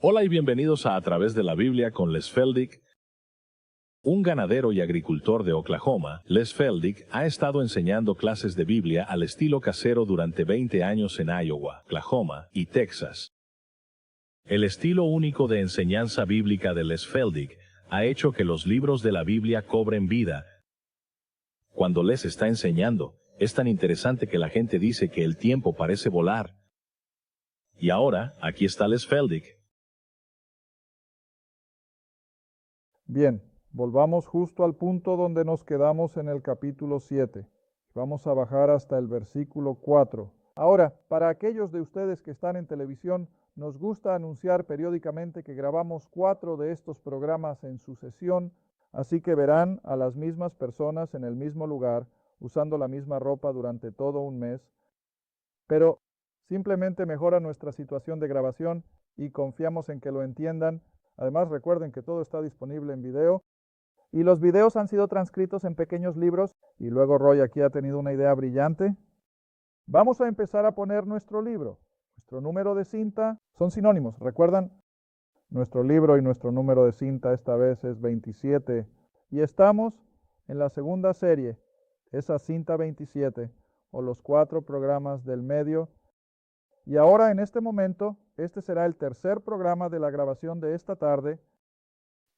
Hola y bienvenidos a Través de la Biblia con Les Feldick. Un ganadero y agricultor de Oklahoma, Les Feldick ha estado enseñando clases de Biblia al estilo casero durante 20 años en Iowa, Oklahoma y Texas. El estilo único de enseñanza bíblica de Les Feldick ha hecho que los libros de la Biblia cobren vida. Cuando Les está enseñando, es tan interesante que la gente dice que el tiempo parece volar. Y ahora, aquí está Les Feldick. Bien, volvamos justo al punto donde nos quedamos en el capítulo 7. Vamos a bajar hasta el versículo 4. Ahora, para aquellos de ustedes que están en televisión, nos gusta anunciar periódicamente que grabamos 4 de estos programas en sucesión, así que verán a las mismas personas en el mismo lugar, usando la misma ropa durante todo un mes, pero simplemente mejora nuestra situación de grabación y confiamos en que lo entiendan. Además, recuerden que todo está disponible en video y los videos han sido transcritos en pequeños libros y luego Roy aquí ha tenido una idea brillante. Vamos a empezar a poner nuestro libro. Nuestro número de cinta son sinónimos. ¿Recuerdan? Nuestro libro y nuestro número de cinta esta vez es 27 y estamos en la segunda serie, esa cinta 27 o los 4 programas del medio. Y ahora en este momento, este será el tercer programa de la grabación de esta tarde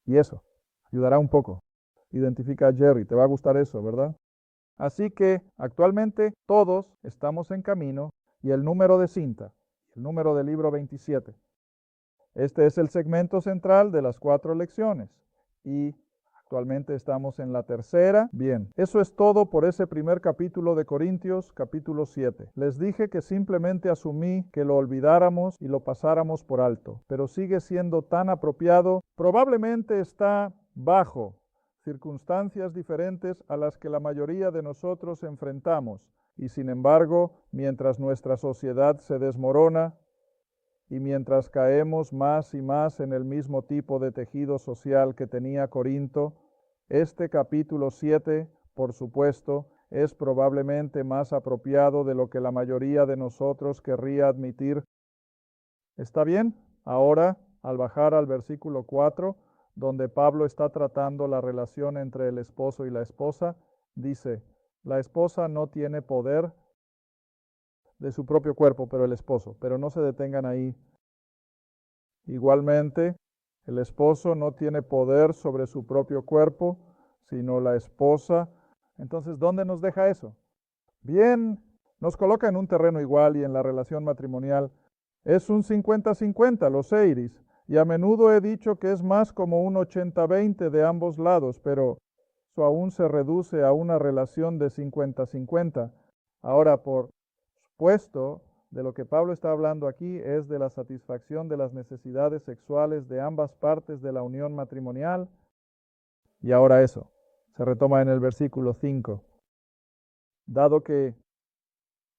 y eso ayudará un poco. Identifica a Jerry, te va a gustar eso, ¿verdad? Así que actualmente todos estamos en camino y el número de cinta, el número del libro 27. Este es el segmento central de las 4 lecciones y actualmente estamos en la tercera. Bien, eso es todo por ese primer capítulo de Corintios, capítulo 7. Les dije que simplemente asumí que lo olvidáramos y lo pasáramos por alto, pero sigue siendo tan apropiado. Probablemente está bajo circunstancias diferentes a las que la mayoría de nosotros enfrentamos. Y sin embargo, mientras nuestra sociedad se desmorona y mientras caemos más y más en el mismo tipo de tejido social que tenía Corinto, este capítulo 7, por supuesto, es probablemente más apropiado de lo que la mayoría de nosotros querría admitir. ¿Está bien? Ahora, al bajar al versículo 4, donde Pablo está tratando la relación entre el esposo y la esposa, dice, la esposa no tiene poder de su propio cuerpo, pero el esposo. Pero no se detengan ahí. Igualmente, el esposo no tiene poder sobre su propio cuerpo, sino la esposa. Entonces, ¿dónde nos deja eso? Bien, nos coloca en un terreno igual y en la relación matrimonial. Es un 50-50, lo sé, Iris, y a menudo he dicho que es más como un 80-20 de ambos lados, pero eso aún se reduce a una relación de 50-50. Ahora, por supuesto, de lo que Pablo está hablando aquí es de la satisfacción de las necesidades sexuales de ambas partes de la unión matrimonial. Y ahora eso se retoma en el versículo 5. Dado que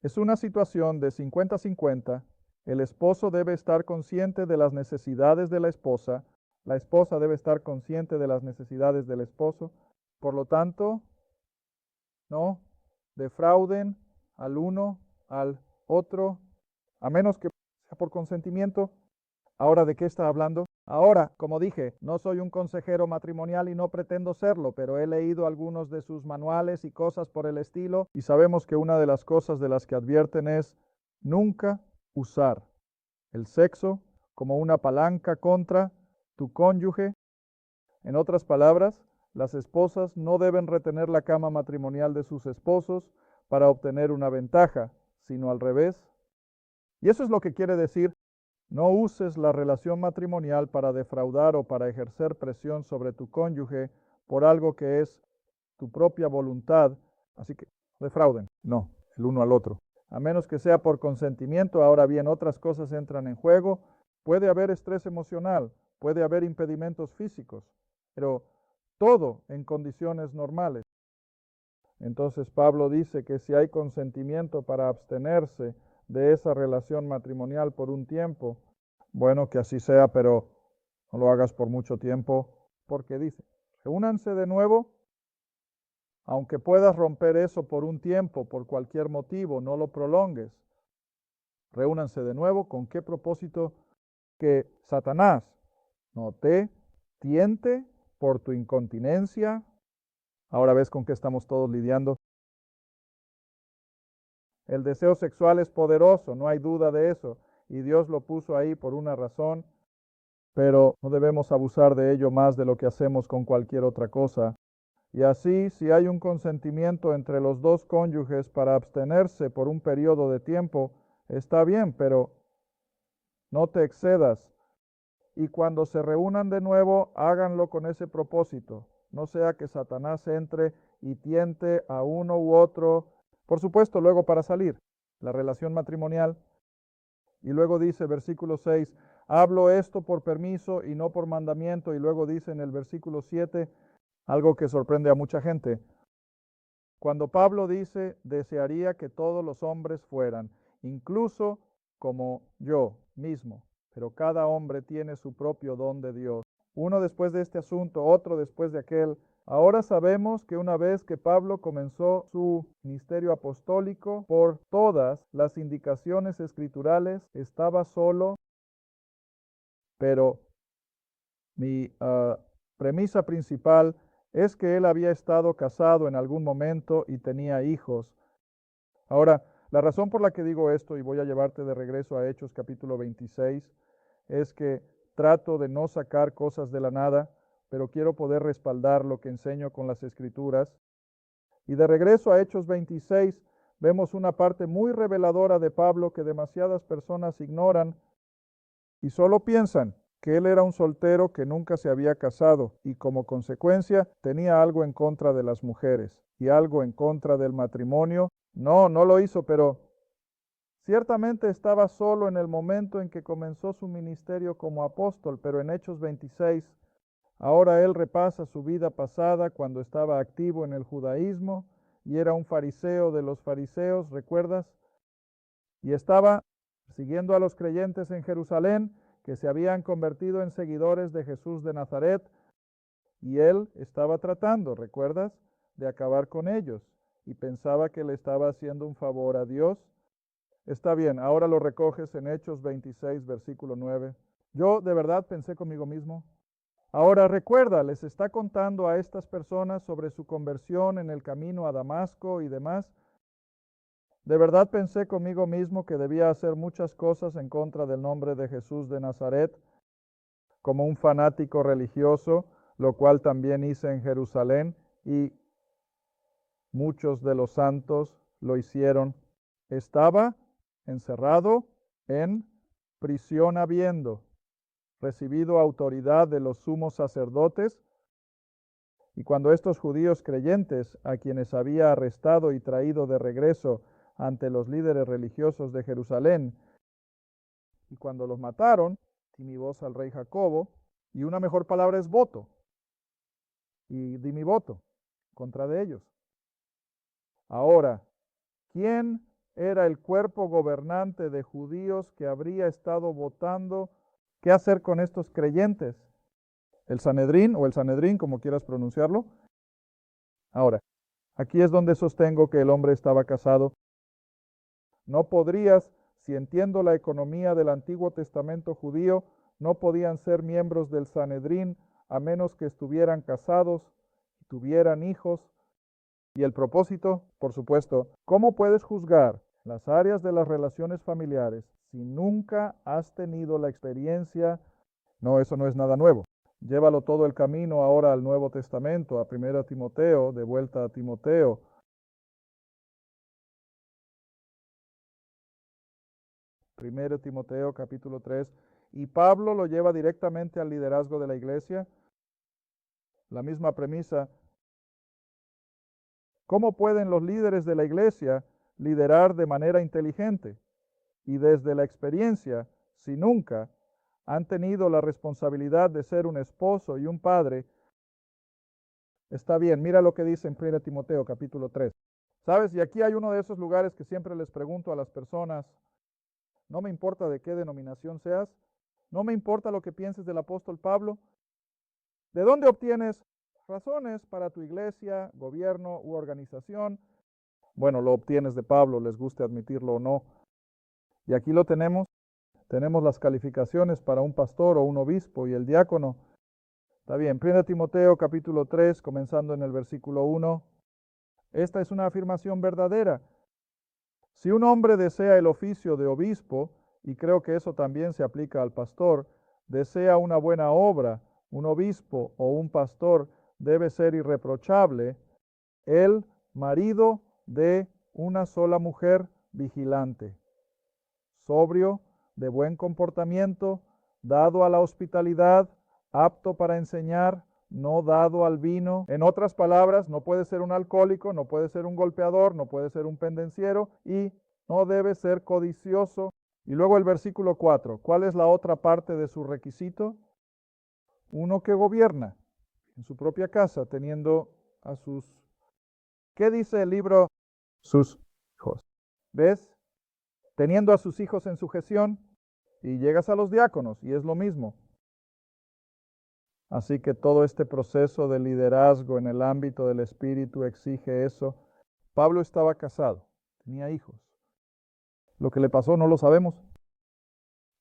es una situación de 50-50, el esposo debe estar consciente de las necesidades de la esposa debe estar consciente de las necesidades del esposo. Por lo tanto, no defrauden al uno al otro, a menos que sea por consentimiento. Ahora, ¿de qué está hablando? Ahora, como dije, no soy un consejero matrimonial y no pretendo serlo, pero he leído algunos de sus manuales y cosas por el estilo, y sabemos que una de las cosas de las que advierten es nunca usar el sexo como una palanca contra tu cónyuge. En otras palabras, las esposas no deben retener la cama matrimonial de sus esposos para obtener una ventaja, sino al revés. Y eso es lo que quiere decir: no uses la relación matrimonial para defraudar o para ejercer presión sobre tu cónyuge por algo que es tu propia voluntad. Así que defrauden, no, el uno al otro. A menos que sea por consentimiento. Ahora bien, otras cosas entran en juego. Puede haber estrés emocional, puede haber impedimentos físicos, pero todo en condiciones normales. Entonces Pablo dice que si hay consentimiento para abstenerse de esa relación matrimonial por un tiempo, bueno, que así sea, pero no lo hagas por mucho tiempo, porque dice, reúnanse de nuevo, aunque puedas romper eso por un tiempo, por cualquier motivo, no lo prolongues. Reúnanse de nuevo, ¿con qué propósito? que Satanás no te tiente por tu incontinencia. Ahora ves con qué estamos todos lidiando. El deseo sexual es poderoso, no hay duda de eso, y Dios lo puso ahí por una razón, pero no debemos abusar de ello más de lo que hacemos con cualquier otra cosa. Y así, si hay un consentimiento entre los dos cónyuges para abstenerse por un periodo de tiempo, está bien, pero no te excedas. Y cuando se reúnan de nuevo, háganlo con ese propósito. No sea que Satanás entre y tiente a uno u otro. Por supuesto, luego para salir, la relación matrimonial. Y luego dice, versículo 6, hablo esto por permiso y no por mandamiento. Y luego dice en el versículo 7, algo que sorprende a mucha gente. Cuando Pablo dice, desearía que todos los hombres fueran, incluso como yo mismo, pero cada hombre tiene su propio don de Dios. Uno después de este asunto, otro después de aquel. Ahora sabemos que una vez que Pablo comenzó su ministerio apostólico, por todas las indicaciones escriturales, estaba solo, pero mi premisa principal es que él había estado casado en algún momento y tenía hijos. Ahora, la razón por la que digo esto, y voy a llevarte de regreso a Hechos capítulo 26, es que trato de no sacar cosas de la nada, pero quiero poder respaldar lo que enseño con las Escrituras. Y de regreso a Hechos 26, vemos una parte muy reveladora de Pablo que demasiadas personas ignoran y solo piensan que él era un soltero que nunca se había casado y como consecuencia tenía algo en contra de las mujeres y algo en contra del matrimonio. No lo hizo, pero ciertamente estaba solo en el momento en que comenzó su ministerio como apóstol, pero en Hechos 26, ahora él repasa su vida pasada cuando estaba activo en el judaísmo y era un fariseo de los fariseos, ¿recuerdas? Y estaba siguiendo a los creyentes en Jerusalén que se habían convertido en seguidores de Jesús de Nazaret, y él estaba tratando, ¿recuerdas?, de acabar con ellos, y pensaba que le estaba haciendo un favor a Dios. Está bien, ahora lo recoges en Hechos 26, versículo 9. Yo de verdad pensé conmigo mismo. Ahora recuerda, les está contando a estas personas sobre su conversión en el camino a Damasco y demás. De verdad pensé conmigo mismo que debía hacer muchas cosas en contra del nombre de Jesús de Nazaret, como un fanático religioso, lo cual también hice en Jerusalén, y muchos de los santos lo hicieron. Estaba encerrado en prisión habiendo recibido autoridad de los sumos sacerdotes, y cuando estos judíos creyentes, a quienes había arrestado y traído de regreso ante los líderes religiosos de Jerusalén, y cuando los mataron, di mi voz al rey Jacobo, y una mejor palabra es voto, y di mi voto contra de ellos. Ahora, ¿quién era el cuerpo gobernante de judíos que habría estado votando qué hacer con estos creyentes? El Sanedrín, o el Sanedrín, como quieras pronunciarlo. Ahora, aquí es donde sostengo que el hombre estaba casado. No podrías, si entiendo la economía del Antiguo Testamento judío, no podían ser miembros del Sanedrín a menos que estuvieran casados, tuvieran hijos. Y el propósito, por supuesto, ¿cómo puedes juzgar las áreas de las relaciones familiares si nunca has tenido la experiencia? No, eso no es nada nuevo. Llévalo todo el camino ahora al Nuevo Testamento, a 1 Timoteo, de vuelta a Timoteo. 1 Timoteo capítulo 3, y Pablo lo lleva directamente al liderazgo de la iglesia. La misma premisa. ¿Cómo pueden los líderes de la iglesia liderar de manera inteligente? Y desde la experiencia, si nunca han tenido la responsabilidad de ser un esposo y un padre, está bien, mira lo que dice en 1 Timoteo capítulo 3. ¿Sabes? Y aquí hay uno de esos lugares que siempre les pregunto a las personas, no me importa de qué denominación seas, no me importa lo que pienses del apóstol Pablo, ¿de dónde obtienes razones para tu iglesia, gobierno u organización? Bueno, lo obtienes de Pablo, les guste admitirlo o no. Y aquí lo tenemos. tenemos las calificaciones para un pastor o un obispo y el diácono. Está bien, 1 Timoteo capítulo 3, comenzando en el versículo 1. Esta es una afirmación verdadera. Si un hombre desea el oficio de obispo, y creo que eso también se aplica al pastor, desea una buena obra, un obispo o un pastor debe ser irreprochable, el marido de una sola mujer vigilante, sobrio, de buen comportamiento, dado a la hospitalidad, apto para enseñar, no dado al vino. En otras palabras, no puede ser un alcohólico, no puede ser un golpeador, no puede ser un pendenciero y no debe ser codicioso. Y luego el versículo 4, ¿cuál es la otra parte de su requisito? Uno que gobierna en su propia casa, teniendo a sus... ¿Qué dice el libro? Sus hijos. ¿Ves? Teniendo a sus hijos en sujeción, y llegas a los diáconos y es lo mismo. Así que todo este proceso de liderazgo en el ámbito del espíritu exige eso. Pablo estaba casado, tenía hijos. Lo que le pasó no lo sabemos.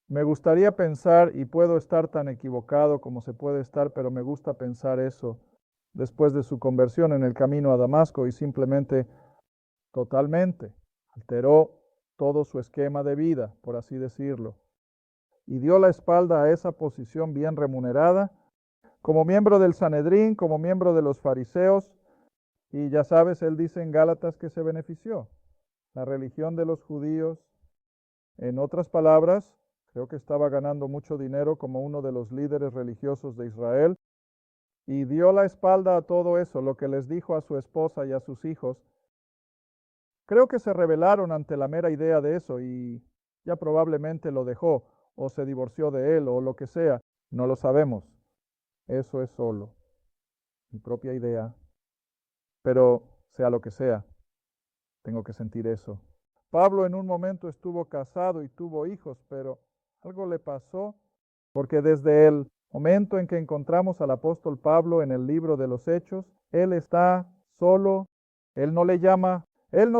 Me gustaría pensar, y puedo estar tan equivocado como se puede estar, pero me gusta pensar eso después de su conversión en el camino a Damasco y simplemente, totalmente, alteró todo su esquema de vida, por así decirlo, y dio la espalda a esa posición bien remunerada, como miembro del Sanedrín, como miembro de los fariseos, y ya sabes, él dice en Gálatas que se benefició. La religión de los judíos, en otras palabras, creo que estaba ganando mucho dinero como uno de los líderes religiosos de Israel, y dio la espalda a todo eso, lo que les dijo a su esposa y a sus hijos. Creo que se rebelaron ante la mera idea de eso y ya probablemente lo dejó, o se divorció de él, o lo que sea. No lo sabemos. Eso es solo mi propia idea. Pero sea lo que sea, tengo que sentir eso. Pablo en un momento estuvo casado y tuvo hijos, pero algo le pasó, porque desde el momento en que encontramos al apóstol Pablo en el libro de los Hechos, él está solo, él no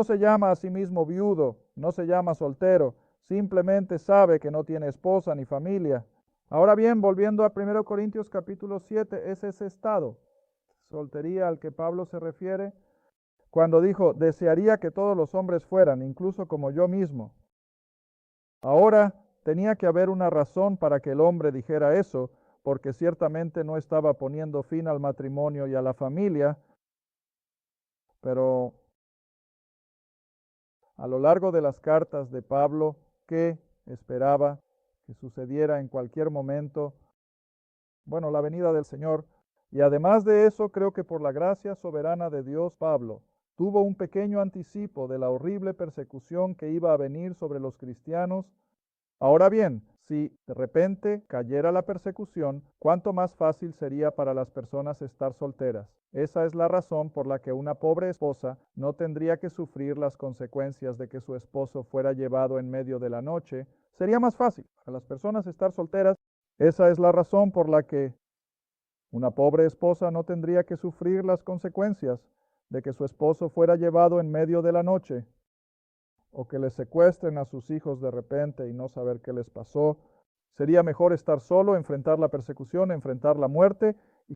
se llama a sí mismo viudo, no se llama soltero, simplemente sabe que no tiene esposa ni familia. Ahora bien, volviendo a 1 Corintios capítulo 7, es ese estado, soltería al que Pablo se refiere, cuando dijo, desearía que todos los hombres fueran, incluso como yo mismo. Ahora tenía que haber una razón para que el hombre dijera eso, porque ciertamente no estaba poniendo fin al matrimonio y a la familia, pero a lo largo de las cartas de Pablo, ¿qué esperaba que sucediera en cualquier momento? Bueno, la venida del Señor. Y además de eso, creo que por la gracia soberana de Dios, Pablo tuvo un pequeño anticipo de la horrible persecución que iba a venir sobre los cristianos. Ahora bien, si de repente cayera la persecución, ¿cuánto más fácil sería para las personas estar solteras? Esa es la razón por la que una pobre esposa no tendría que sufrir las consecuencias de que su esposo fuera llevado en medio de la noche. Sería más fácil para las personas estar solteras. Esa es la razón por la que una pobre esposa no tendría que sufrir las consecuencias de que su esposo fuera llevado en medio de la noche, o que le secuestren a sus hijos de repente y no saber qué les pasó. Sería mejor estar solo, enfrentar la persecución, enfrentar la muerte y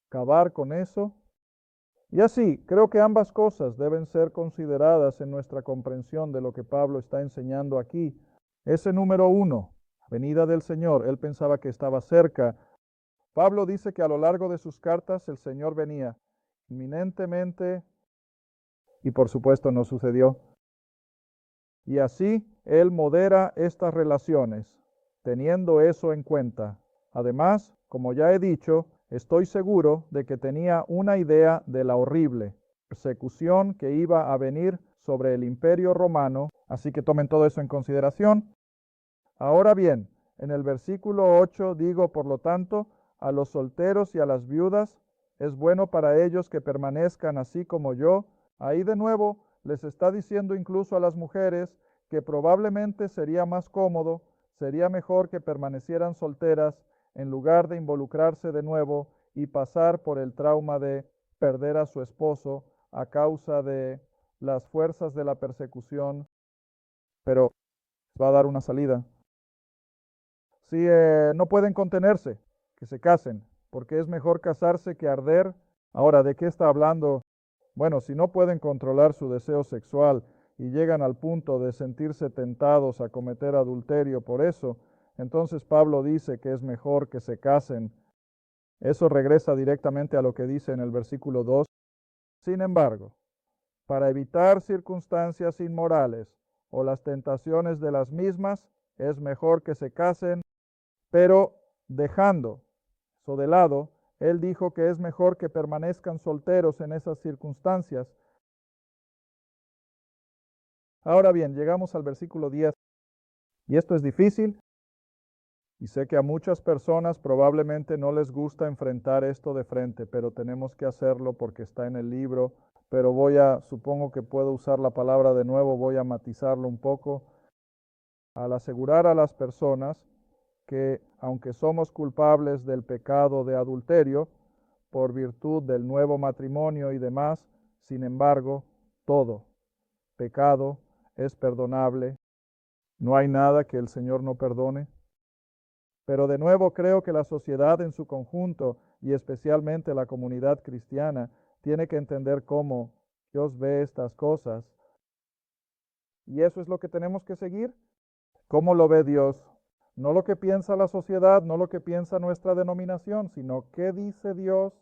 acabar con eso. Y así, creo que ambas cosas deben ser consideradas en nuestra comprensión de lo que Pablo está enseñando aquí. Ese número 1, venida del Señor, él pensaba que estaba cerca. Pablo dice que a lo largo de sus cartas el Señor venía inminentemente y por supuesto no sucedió. Y así él modera estas relaciones, teniendo eso en cuenta. Además, como ya he dicho, estoy seguro de que tenía una idea de la horrible persecución que iba a venir sobre el imperio romano, así que tomen todo eso en consideración. Ahora bien, en el versículo 8 digo, por lo tanto, a los solteros y a las viudas, es bueno para ellos que permanezcan así como yo. Ahí de nuevo les está diciendo incluso a las mujeres que probablemente sería más cómodo, sería mejor que permanecieran solteras en lugar de involucrarse de nuevo y pasar por el trauma de perder a su esposo a causa de las fuerzas de la persecución, pero va a dar una salida. Si no pueden contenerse, que se casen, porque es mejor casarse que arder. Ahora, ¿de qué está hablando? Bueno, si no pueden controlar su deseo sexual y llegan al punto de sentirse tentados a cometer adulterio por eso, entonces Pablo dice que es mejor que se casen. Eso regresa directamente a lo que dice en el versículo 2. Sin embargo, para evitar circunstancias inmorales o las tentaciones de las mismas, es mejor que se casen, pero dejando eso de lado, él dijo que es mejor que permanezcan solteros en esas circunstancias. Ahora bien, llegamos al versículo 10, y esto es difícil, y sé que a muchas personas probablemente no les gusta enfrentar esto de frente, pero tenemos que hacerlo porque está en el libro. Pero supongo que puedo usar la palabra de nuevo, voy a matizarlo un poco. Al asegurar a las personas que aunque somos culpables del pecado de adulterio, por virtud del nuevo matrimonio y demás, sin embargo, todo pecado es perdonable. No hay nada que el Señor no perdone. Pero de nuevo creo que la sociedad en su conjunto y especialmente la comunidad cristiana tiene que entender cómo Dios ve estas cosas. Y eso es lo que tenemos que seguir. ¿Cómo lo ve Dios? No lo que piensa la sociedad, no lo que piensa nuestra denominación, sino qué dice Dios.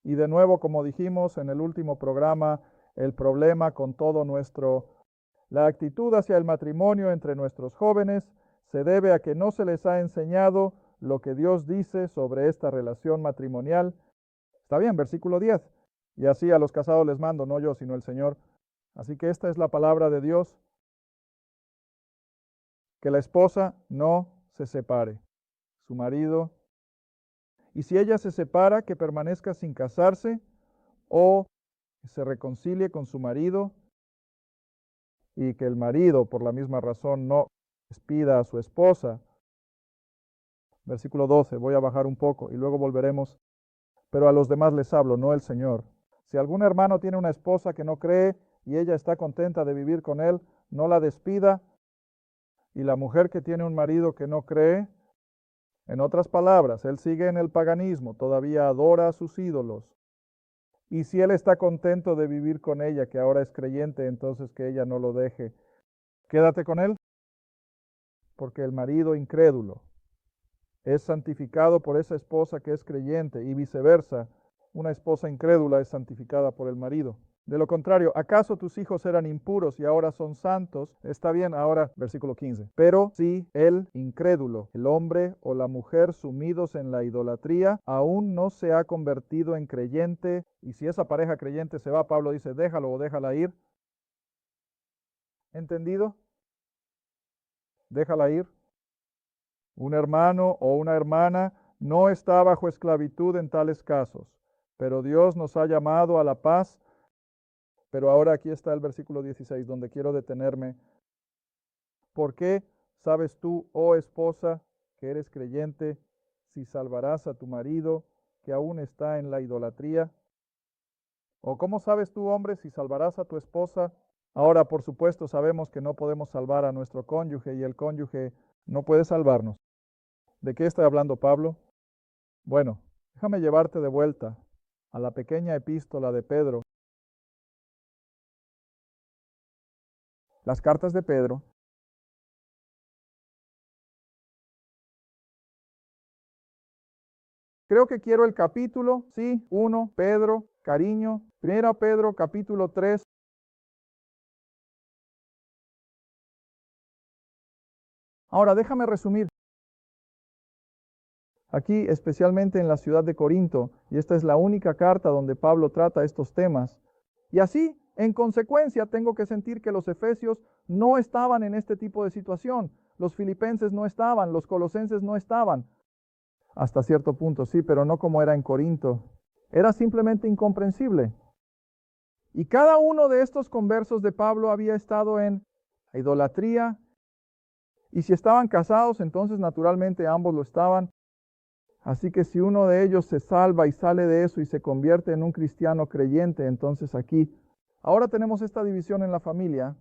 Y de nuevo, como dijimos en el último programa, el problema con la actitud hacia el matrimonio entre nuestros jóvenes se debe a que no se les ha enseñado lo que Dios dice sobre esta relación matrimonial. Está bien, versículo 10. Y así a los casados les mando, no yo, sino el Señor. Así que esta es la palabra de Dios, que la esposa no se separe, su marido, y si ella se separa, que permanezca sin casarse o que se reconcilie con su marido, y que el marido, por la misma razón, no despida a su esposa. Versículo 12, voy a bajar un poco y luego volveremos. Pero a los demás les hablo, no el Señor. Si algún hermano tiene una esposa que no cree y ella está contenta de vivir con él, no la despida. Y la mujer que tiene un marido que no cree, en otras palabras, él sigue en el paganismo, todavía adora a sus ídolos. Y si él está contento de vivir con ella, que ahora es creyente, entonces que ella no lo deje. Quédate con él, porque el marido incrédulo es santificado por esa esposa que es creyente y viceversa, una esposa incrédula es santificada por el marido. De lo contrario, ¿acaso tus hijos eran impuros y ahora son santos? Está bien, ahora versículo 15. Pero si el incrédulo, el hombre o la mujer sumidos en la idolatría, aún no se ha convertido en creyente, y si esa pareja creyente se va, Pablo dice, déjalo o déjala ir. ¿Entendido? Déjala ir. Un hermano o una hermana no está bajo esclavitud en tales casos, pero Dios nos ha llamado a la paz. Pero ahora aquí está el versículo 16, donde quiero detenerme. ¿Por qué sabes tú, oh esposa, que eres creyente, si salvarás a tu marido que aún está en la idolatría? ¿O cómo sabes tú, hombre, si salvarás a tu esposa? Ahora, por supuesto, sabemos que no podemos salvar a nuestro cónyuge y el cónyuge no puede salvarnos. ¿De qué está hablando Pablo? Bueno, déjame llevarte de vuelta a la pequeña epístola de Pedro. Las cartas de Pedro. Creo que quiero el capítulo, sí, 1, Pedro, cariño. 1 Pedro, capítulo 3. Ahora, déjame resumir. Aquí, especialmente en la ciudad de Corinto, y esta es la única carta donde Pablo trata estos temas. Y así, en consecuencia, tengo que sentir que los efesios no estaban en este tipo de situación. Los filipenses no estaban, los colosenses no estaban. Hasta cierto punto, sí, pero no como era en Corinto. Era simplemente incomprensible. Y cada uno de estos conversos de Pablo había estado en la idolatría. Y si estaban casados, entonces naturalmente ambos lo estaban. Así que si uno de ellos se salva y sale de eso y se convierte en un cristiano creyente, entonces aquí, ahora tenemos esta división en la familia.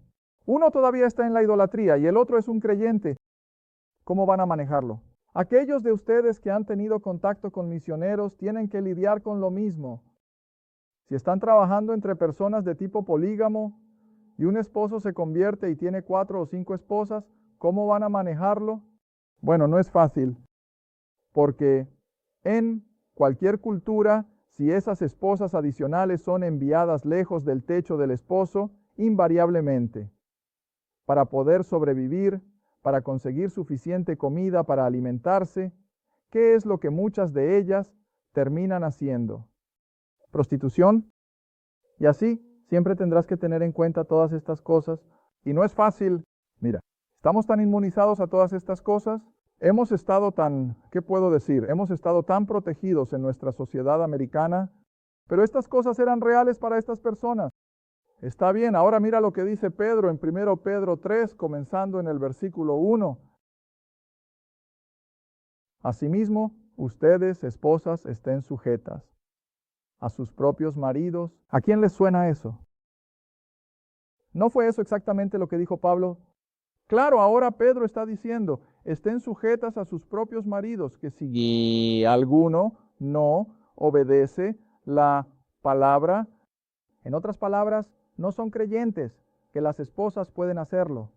Uno todavía está en la idolatría y el otro es un creyente. ¿Cómo van a manejarlo? Aquellos de ustedes que han tenido contacto con misioneros tienen que lidiar con lo mismo. Si están trabajando entre personas de tipo polígamo y un esposo se convierte y tiene 4 o 5 esposas, ¿cómo van a manejarlo? Bueno, no es fácil, porque en cualquier cultura, si esas esposas adicionales son enviadas lejos del techo del esposo, invariablemente, para poder sobrevivir, para conseguir suficiente comida para alimentarse, ¿qué es lo que muchas de ellas terminan haciendo? Prostitución. Y así siempre tendrás que tener en cuenta todas estas cosas. Y no es fácil. Mira, estamos tan inmunizados a todas estas cosas. Hemos estado ¿qué puedo decir? Hemos estado tan protegidos en nuestra sociedad americana, pero estas cosas eran reales para estas personas. Está bien, ahora mira lo que dice Pedro en 1 Pedro 3, comenzando en el versículo 1. Asimismo, ustedes, esposas, estén sujetas a sus propios maridos. ¿A quién les suena eso? ¿No fue eso exactamente lo que dijo Pablo? Claro, ahora Pedro está diciendo, estén sujetas a sus propios maridos, que si alguno no obedece la palabra, en otras palabras, no son creyentes, que las esposas pueden hacerlo.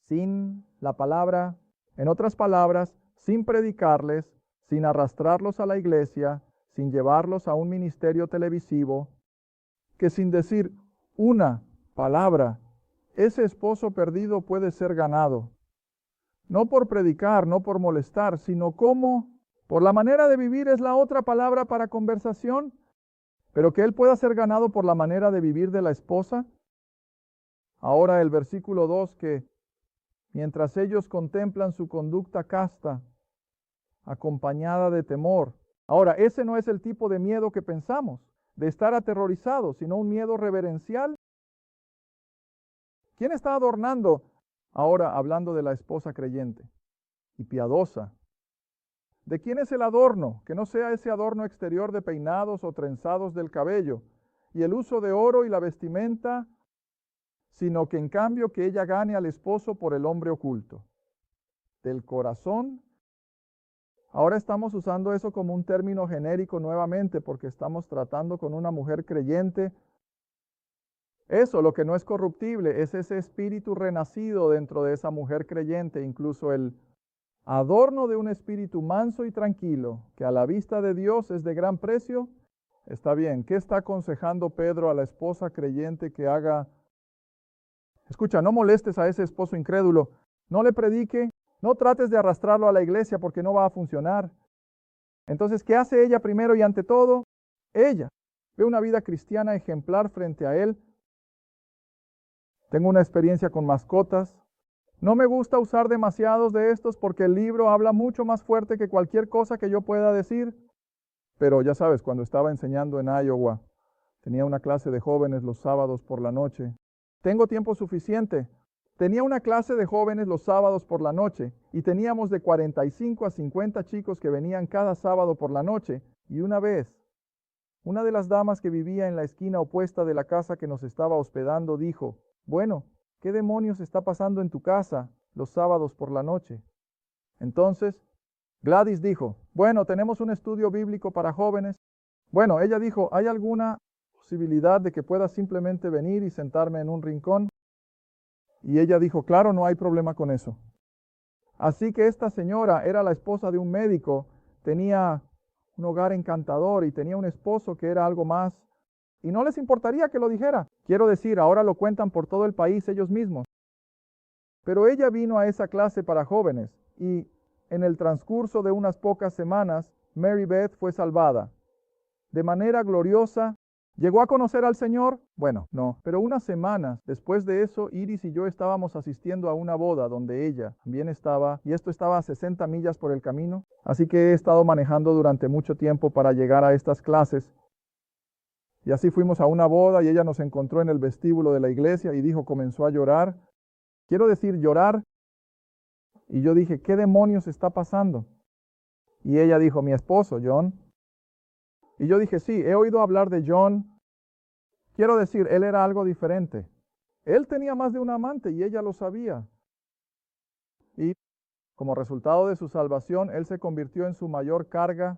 Sin la palabra, en otras palabras, sin predicarles, sin arrastrarlos a la iglesia, sin llevarlos a un ministerio televisivo, que sin decir una palabra, ese esposo perdido puede ser ganado. No por predicar, no por molestar, sino como por la manera de vivir es la otra palabra para conversación, pero que él pueda ser ganado por la manera de vivir de la esposa. Ahora el versículo 2, que mientras ellos contemplan su conducta casta, acompañada de temor. Ahora, ese no es el tipo de miedo que pensamos, de estar aterrorizados, sino un miedo reverencial. ¿Quién está adornando? Ahora hablando de la esposa creyente y piadosa. ¿De quién es el adorno? Que no sea ese adorno exterior de peinados o trenzados del cabello y el uso de oro y la vestimenta, sino que en cambio que ella gane al esposo por el hombre oculto. Del corazón. Ahora estamos usando eso como un término genérico nuevamente porque estamos tratando con una mujer creyente. Eso, lo que no es corruptible, es ese espíritu renacido dentro de esa mujer creyente, incluso el adorno de un espíritu manso y tranquilo, que a la vista de Dios es de gran precio. Está bien, ¿qué está aconsejando Pedro a la esposa creyente que haga? Escucha, no molestes a ese esposo incrédulo, no le predique, no trates de arrastrarlo a la iglesia porque no va a funcionar. Entonces, ¿qué hace ella primero y ante todo? Ella ve una vida cristiana ejemplar frente a él. Tengo una experiencia con mascotas. No me gusta usar demasiados de estos porque el libro habla mucho más fuerte que cualquier cosa que yo pueda decir. Pero ya sabes, cuando estaba enseñando en Iowa, tenía una clase de jóvenes los sábados por la noche. Tengo tiempo suficiente. Tenía una clase de jóvenes los sábados por la noche y teníamos de 45 a 50 chicos que venían cada sábado por la noche. Y una vez, una de las damas que vivía en la esquina opuesta de la casa que nos estaba hospedando dijo, bueno, ¿qué demonios está pasando en tu casa los sábados por la noche? Entonces, Gladys dijo, bueno, tenemos un estudio bíblico para jóvenes. Bueno, ella dijo, ¿hay alguna posibilidad de que pueda simplemente venir y sentarme en un rincón? Y ella dijo, claro, no hay problema con eso. Así que esta señora era la esposa de un médico, tenía un hogar encantador y tenía un esposo que era algo más. Y no les importaría que lo dijera. Quiero decir, ahora lo cuentan por todo el país ellos mismos. Pero ella vino a esa clase para jóvenes y en el transcurso de unas pocas semanas, Mary Beth fue salvada. De manera gloriosa, ¿llegó a conocer al Señor? Bueno, no. Pero unas semanas después de eso, Iris y yo estábamos asistiendo a una boda donde ella también estaba, y esto estaba a 60 millas por el camino. Así que he estado manejando durante mucho tiempo para llegar a estas clases. Y así fuimos a una boda y ella nos encontró en el vestíbulo de la iglesia y dijo, comenzó a llorar. Quiero decir, llorar. Y yo dije, ¿qué demonios está pasando? Y ella dijo, mi esposo, John. Y yo dije, sí, he oído hablar de John. Quiero decir, él era algo diferente. Él tenía más de un amante y ella lo sabía. Y Como resultado de su salvación, él se convirtió en su mayor carga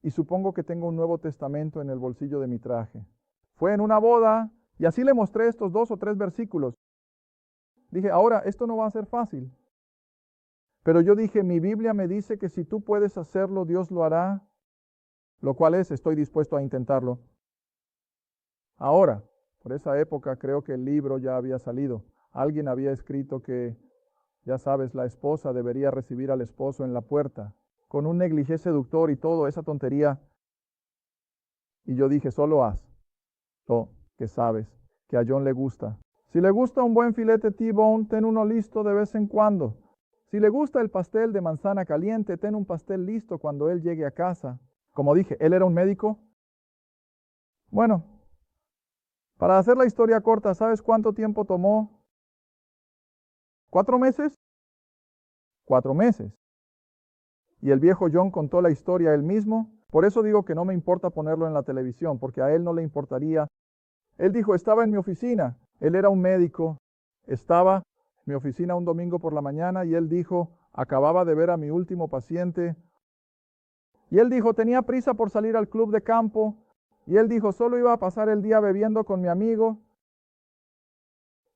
y supongo que tengo un Nuevo Testamento en el bolsillo de mi traje. Fue en una boda y así le mostré estos 2 o 3 versículos. Dije, ahora, esto no va a ser fácil. Pero yo dije, mi Biblia me dice que si tú puedes hacerlo, Dios lo hará, lo cual es, estoy dispuesto a intentarlo. Ahora, por esa época creo que el libro ya había salido. Alguien había escrito que, ya sabes, la esposa debería recibir al esposo en la puerta, con un negligé seductor y todo, esa tontería. Y yo dije, solo haz lo que sabes, que a John le gusta. Si le gusta un buen filete T-bone, ten uno listo de vez en cuando. Si le gusta el pastel de manzana caliente, ten un pastel listo cuando él llegue a casa. Como dije, él era un médico. Bueno, para hacer la historia corta, ¿sabes cuánto tiempo tomó? ¿4 meses? 4 meses. Y el viejo John contó la historia él mismo. Por eso digo que no me importa ponerlo en la televisión, porque a él no le importaría. Él dijo, estaba en mi oficina. Él era un médico. Estaba en mi oficina un domingo por la mañana y él dijo, acababa de ver a mi último paciente. Y él dijo, tenía prisa por salir al club de campo. Y él dijo, solo iba a pasar el día bebiendo con mi amigo.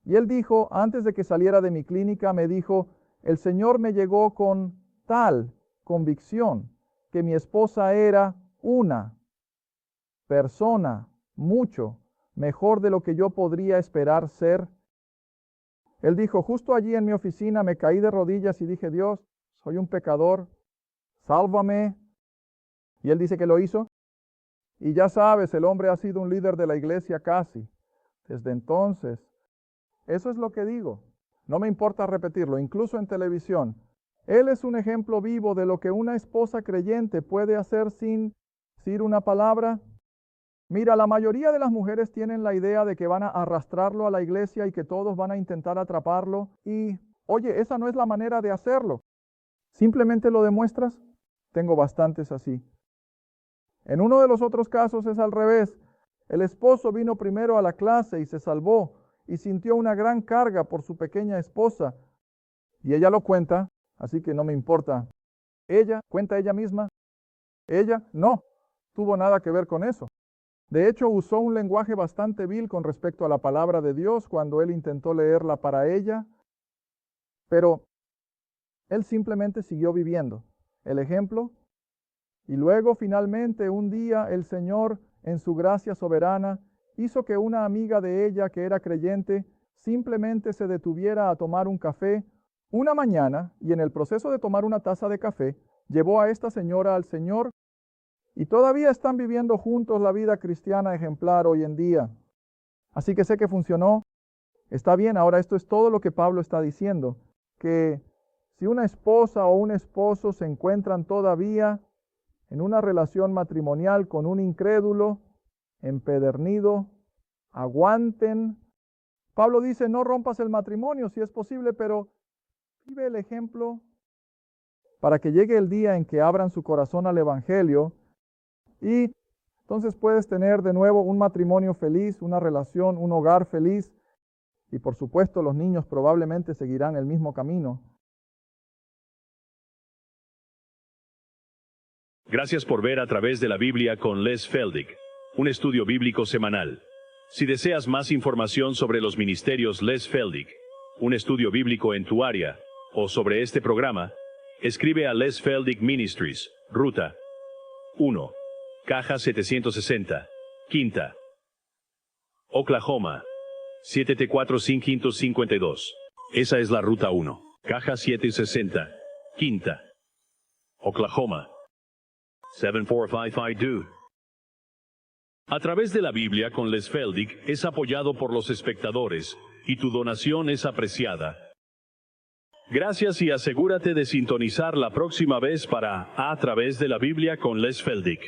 Y él dijo, antes de que saliera de mi clínica, me dijo, el Señor me llegó con tal convicción que mi esposa era una persona mucho mejor de lo que yo podría esperar ser. Él dijo, justo allí en mi oficina me caí de rodillas y dije, Dios, soy un pecador, sálvame. Y él dice que lo hizo. Y ya sabes, el hombre ha sido un líder de la iglesia casi desde entonces. Eso es lo que digo. No me importa repetirlo, incluso en televisión. Él es un ejemplo vivo de lo que una esposa creyente puede hacer sin decir una palabra. Mira, la mayoría de las mujeres tienen la idea de que van a arrastrarlo a la iglesia y que todos van a intentar atraparlo. Y, oye, esa no es la manera de hacerlo. Simplemente lo demuestras. Tengo bastantes así. En uno de los otros casos es al revés. El esposo vino primero a la clase y se salvó y sintió una gran carga por su pequeña esposa. Y ella lo cuenta, así que no me importa. Ella, cuenta ella misma. Ella no tuvo nada que ver con eso. De hecho, usó un lenguaje bastante vil con respecto a la palabra de Dios cuando él intentó leerla para ella. Pero él simplemente siguió viviendo el ejemplo. Y luego, finalmente, un día el Señor, en su gracia soberana, hizo que una amiga de ella que era creyente simplemente se detuviera a tomar un café una mañana y en el proceso de tomar una taza de café llevó a esta señora al Señor y todavía están viviendo juntos la vida cristiana ejemplar hoy en día. Así que sé que funcionó. Está bien, ahora esto es todo lo que Pablo está diciendo, que si una esposa o un esposo se encuentran todavía en una relación matrimonial con un incrédulo, empedernido, aguanten. Pablo dice, no rompas el matrimonio si es posible, pero vive el ejemplo para que llegue el día en que abran su corazón al Evangelio y entonces puedes tener de nuevo un matrimonio feliz, una relación, un hogar feliz y por supuesto los niños probablemente seguirán el mismo camino. Gracias por ver A Través de la Biblia con Les Feldick, un estudio bíblico semanal. Si deseas más información sobre los ministerios Les Feldick, un estudio bíblico en tu área, o sobre este programa, escribe a Les Feldick Ministries, Ruta 1, Caja 760, Quinta, Oklahoma, 74552. Esa es la Ruta 1, Caja 760, Quinta, Oklahoma, 74552. A Través de la Biblia con Les Feldick es apoyado por los espectadores, y tu donación es apreciada. Gracias y asegúrate de sintonizar la próxima vez para A Través de la Biblia con Les Feldick.